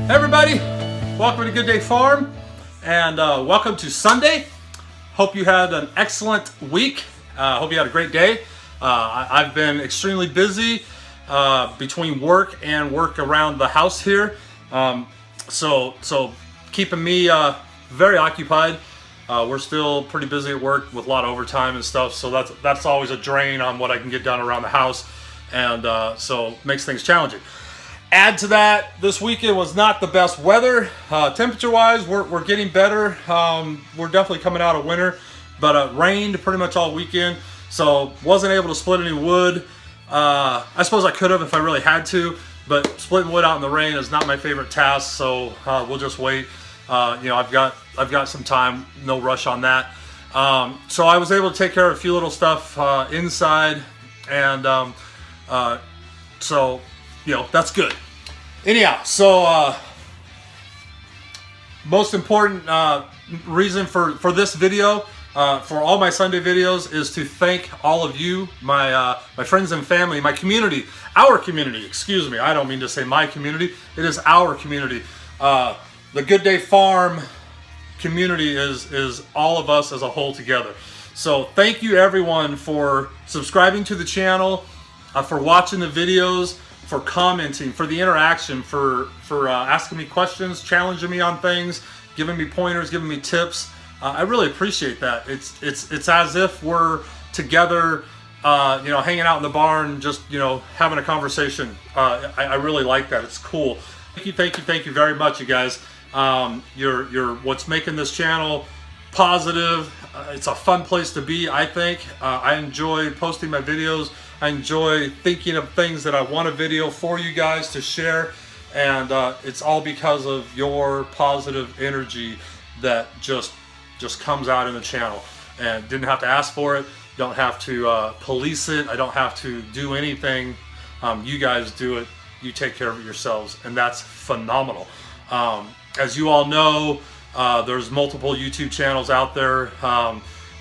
Hey everybody, welcome to Good Day Farm, and welcome to Sunday. Hope you had an excellent week. Hope you had a great day. I've been extremely busy between work and work around the house here, so keeping me very occupied. We're still pretty busy at work with a lot of overtime and stuff, so that's always a drain on what I can get done around the house, and so makes things challenging. Add to that, this weekend was not the best weather. Temperature-wise, we're getting better. We're definitely coming out of winter, but it rained pretty much all weekend, so wasn't able to split any wood. I suppose I could have if I really had to, but splitting wood out in the rain is not my favorite task, so we'll just wait. I've got some time, no rush on that. So I was able to take care of a few little stuff inside, and so that's good. Anyhow, so most important reason for this video, for all my Sunday videos, is to thank all of you, my friends and family, my community, our community. Excuse me, I don't mean to say my community. It is our community. The Good Day Farm community is all of us as a whole together. So thank you everyone for subscribing to the channel, for watching the videos, for commenting, for the interaction, for asking me questions, challenging me on things, giving me pointers, giving me tips. I really appreciate that. It's as if we're together, hanging out in the barn, just having a conversation. I really like that. It's cool. Thank you very much, you guys. You're what's making this channel positive. It's a fun place to be, I think. I enjoy posting my videos. I enjoy thinking of things that I want a video for you guys to share, and it's all because of your positive energy that just comes out in the channel. And didn't have to ask for it, don't have to police it, I don't have to do anything. You guys do it, you take care of it yourselves, and that's phenomenal. As you all know, there's multiple YouTube channels out there,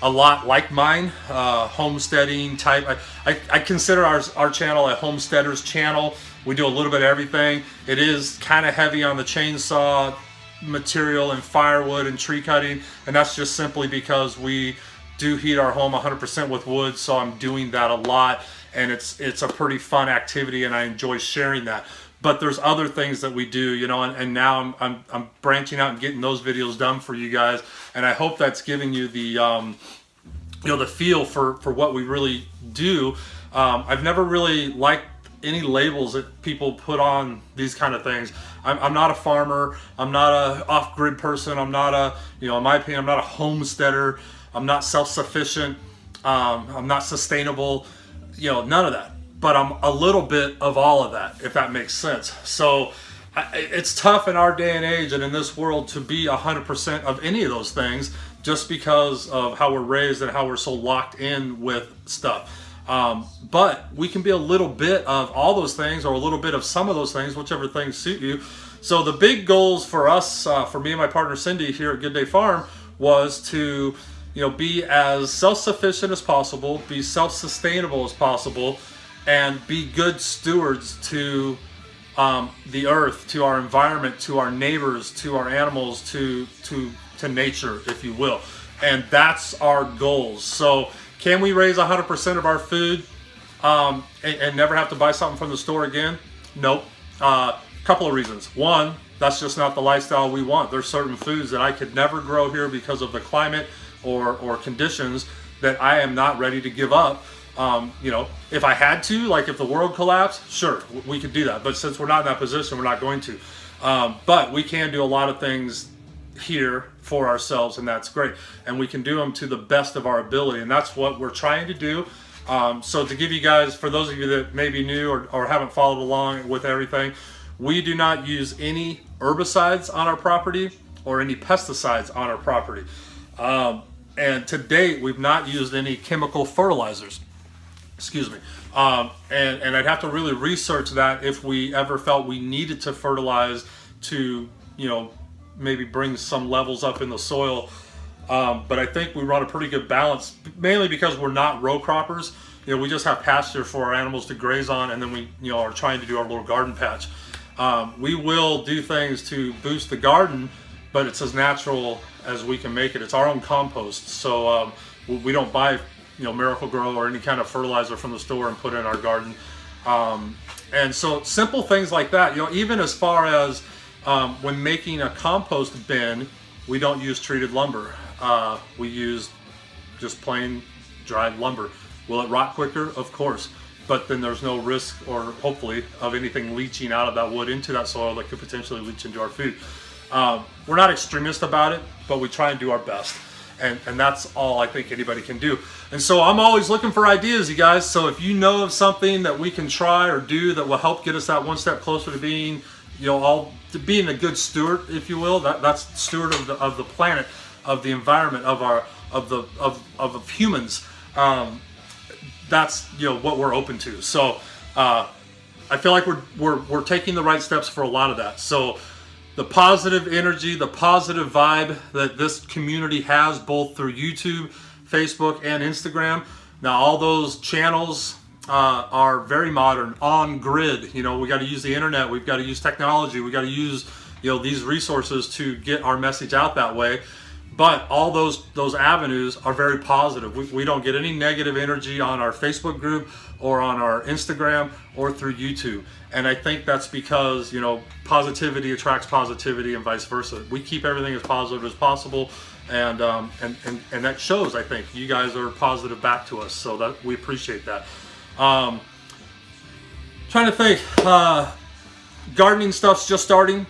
a lot like mine, homesteading type. I consider our channel a homesteader's channel. We do a little bit of everything. It is kind of heavy on the chainsaw material and firewood and tree cutting, and that's just simply because we do heat our home 100% with wood, so I'm doing that a lot, and it's a pretty fun activity, and I enjoy sharing that. But there's other things that we do, and now I'm branching out and getting those videos done for you guys, and I hope that's giving you the the feel for what we really do. I've never really liked any labels that people put on these kind of things. I'm not a farmer. I'm not a off-grid person. I'm not in my opinion, I'm not a homesteader. I'm not self-sufficient. I'm not sustainable. None of that. But I'm a little bit of all of that, if that makes sense. So it's tough in our day and age and in this world to be 100% of any of those things, just because of how we're raised and how we're so locked in with stuff. But we can be a little bit of all those things, or a little bit of some of those things, whichever things suit you. So the big goals for us, for me and my partner Cindy here at Good Day Farm, was to be as self-sufficient as possible, be self-sustainable as possible, and be good stewards to the earth, to our environment, to our neighbors, to our animals, to nature, if you will. And that's our goals. So can we raise 100% of our food and never have to buy something from the store again? Nope. Couple of reasons. One, that's just not the lifestyle we want. There's certain foods that I could never grow here because of the climate or conditions that I am not ready to give up. If I had to, like if the world collapsed, sure, we could do that. But since we're not in that position, we're not going to. But we can do a lot of things here for ourselves, and that's great. And we can do them to the best of our ability, and that's what we're trying to do. So to give you guys, for those of you that may be new or haven't followed along with everything, we do not use any herbicides on our property or any pesticides on our property. And to date, we've not used any chemical fertilizers. Excuse me. And I'd have to really research that if we ever felt we needed to fertilize to, maybe bring some levels up in the soil. But I think we run a pretty good balance, mainly because we're not row croppers. We just have pasture for our animals to graze on, and then we, are trying to do our little garden patch. We will do things to boost the garden, but it's as natural as we can make it. It's our own compost, so we don't buy Miracle Grow or any kind of fertilizer from the store and put it in our garden. And so simple things like that, even as far as when making a compost bin, we don't use treated lumber. We use just plain dried lumber. Will it rot quicker? Of course. But then there's no risk, or hopefully, of anything leaching out of that wood into that soil that could potentially leach into our food. We're not extremist about it, but we try and do our best. And that's all I think anybody can do. And so I'm always looking for ideas, you guys. So if you know of something that we can try or do that will help get us that one step closer to being, to being a good steward, if you will, that's steward of the planet, of the environment, of humans. That's what we're open to. So I feel like we're taking the right steps for a lot of that. So the positive energy, the positive vibe that this community has, both through YouTube, Facebook, and Instagram. Now all those channels are very modern, on grid. We got to use the internet, we've got to use technology, we got to use these resources to get our message out that way. But all those avenues are very positive. We don't get any negative energy on our Facebook group or on our Instagram or through YouTube. And I think that's because, positivity attracts positivity and vice versa. We keep everything as positive as possible. And that shows, I think. You guys are positive back to us. So that we appreciate that. Trying to think. Gardening stuff's just starting.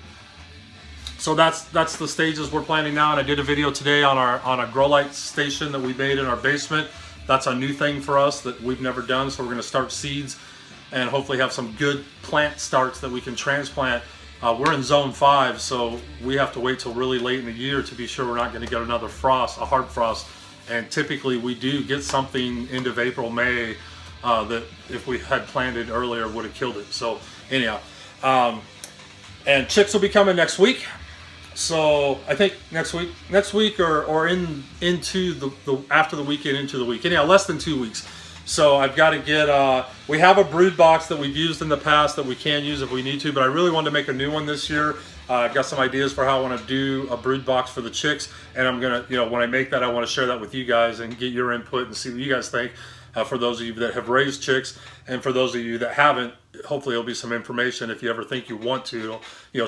So that's the stages we're planning now, and I did a video today on a grow light station that we made in our basement. That's a new thing for us that we've never done, so we're going to start seeds and hopefully have some good plant starts that we can transplant. We're in zone 5, so we have to wait till really late in the year to be sure we're not going to get another frost, a hard frost. And typically we do get something end of April, May, that if we had planted earlier would have killed it. So anyhow, and chicks will be coming next week. So I think next week or into the after the weekend into the week. Anyhow, less than 2 weeks. So I've got to get, we have a brood box that we've used in the past that we can use if we need to, but I really wanted to make a new one this year. I've got some ideas for how I want to do a brood box for the chicks, and I'm going to, when I make that, I want to share that with you guys and get your input and see what you guys think. For those of you that have raised chicks, and for those of you that haven't, hopefully it'll be some information if you ever think you want to.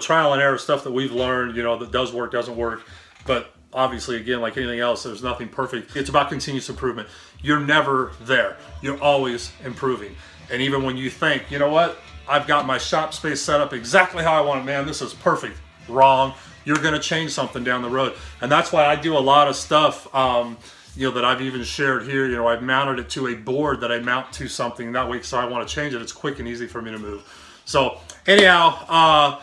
Trial and error stuff that we've learned, that does work, doesn't work. But obviously, again, like anything else, there's nothing perfect. It's about continuous improvement. You're never there. You're always improving. And even when you think, you know what, I've got my shop space set up exactly how I want it, man, this is perfect. Wrong. You're going to change something down the road. And that's why I do a lot of stuff that I've even shared here. I've mounted it to a board that I mount to something that way, so I want to change it. It's quick and easy for me to move. So anyhow,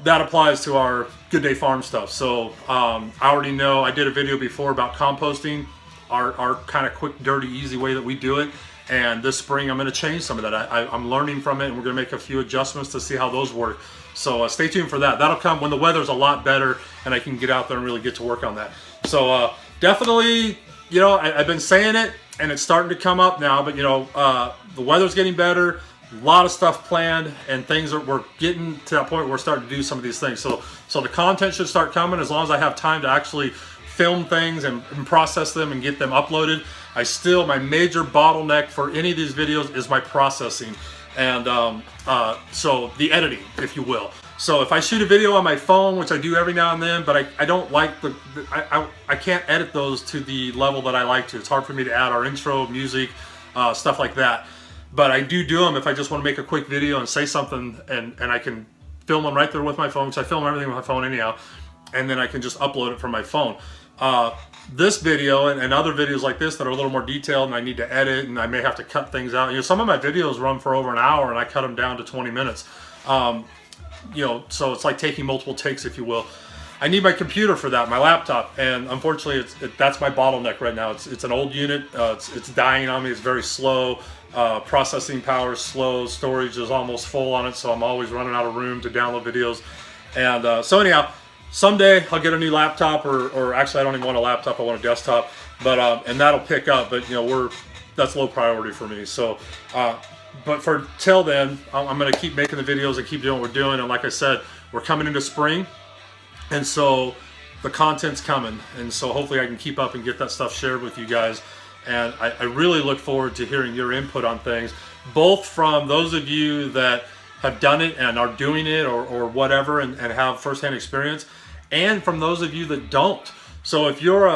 that applies to our Good Day Farm stuff. So I already know I did a video before about composting, our kind of quick, dirty, easy way that we do it. And this spring I'm going to change some of that. I'm learning from it, and we're going to make a few adjustments to see how those work. So stay tuned for that. That'll come when the weather's a lot better and I can get out there and really get to work on that. So definitely, I've been saying it, and it's starting to come up now, but the weather's getting better, a lot of stuff planned, and we're getting to that point where we're starting to do some of these things. So the content should start coming as long as I have time to actually film things and process them and get them uploaded. My major bottleneck for any of these videos is my processing, and so the editing, if you will. So if I shoot a video on my phone, which I do every now and then, but I don't like I can't edit those to the level that I like to. It's hard for me to add our intro, music, stuff like that. But I do them if I just want to make a quick video and say something, and I can film them right there with my phone, because I film everything with my phone anyhow, and then I can just upload it from my phone. This video and other videos like this that are a little more detailed and I need to edit and I may have to cut things out. Some of my videos run for over an hour and I cut them down to 20 minutes. So it's like taking multiple takes, if you will. I need my computer for that, my laptop, and unfortunately that's my bottleneck right now. It's an old unit, it's dying on me, it's very slow, processing power is slow, storage is almost full on it, so I'm always running out of room to download videos. And so anyhow, someday I'll get a new laptop, or actually I don't even want a laptop, I want a desktop, but and that'll pick up, but that's low priority for me. So but for till then, I'm going to keep making the videos and keep doing what we're doing. And like I said, we're coming into spring, and so the content's coming, and so hopefully I can keep up and get that stuff shared with you guys. And I really look forward to hearing your input on things, both from those of you that have done it and are doing it or whatever, and have firsthand experience, and from those of you that don't. So if you're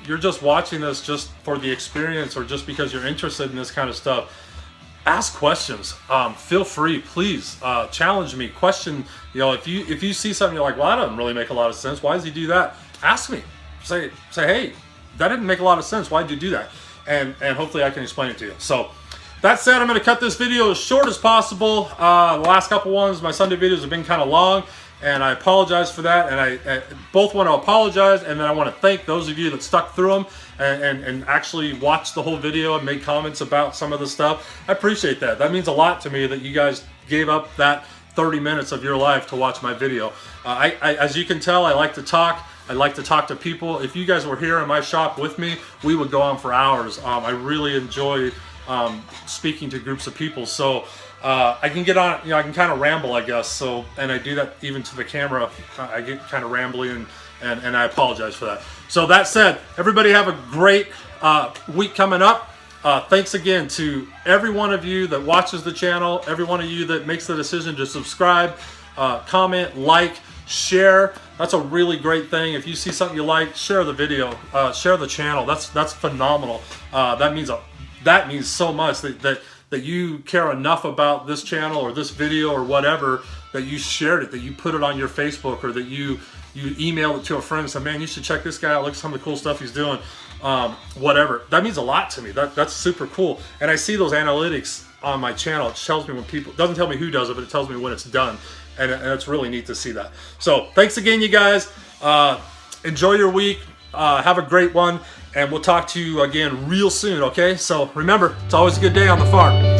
you're just watching this just for the experience, or just because you're interested in this kind of stuff, ask questions. Feel free, please, challenge me, question. You know, if you see something you're like, well, that doesn't really make a lot of sense, why does he do that? Ask me. Say, hey, that didn't make a lot of sense, why did you do that? And hopefully I can explain it to you. So that said, I'm going to cut this video as short as possible. The last couple ones, my Sunday videos have been kind of long, and I apologize for that. And I both want to apologize, and then I want to thank those of you that stuck through them and actually watched the whole video and made comments about some of the stuff. I appreciate that. That means a lot to me that you guys gave up that 30 minutes of your life to watch my video. As you can tell, I like to talk. I like to talk to people. If you guys were here in my shop with me, we would go on for hours. I really enjoy speaking to groups of people. So I can get on, you know, I can kind of ramble, I guess. So, and I do that even to the camera. I get kind of rambly, and I apologize for that. So that said, everybody have a great week coming up. Thanks again to every one of you that watches the channel, every one of you that makes the decision to subscribe, comment, like, share. That's a really great thing. If you see something you like, share the video, share the channel. That's phenomenal. That means so much that you care enough about this channel or this video or whatever, that you shared it, that you put it on your Facebook, or that you emailed it to a friend and said, man, you should check this guy out, look at some of the cool stuff he's doing. Whatever. That means a lot to me. That's super cool. And I see those analytics on my channel. It tells me when people, doesn't tell me who does it, but it tells me when it's done. And it's really neat to see that. So thanks again, you guys. Enjoy your week. Have a great one. And we'll talk to you again real soon, okay? So remember, it's always a good day on the farm.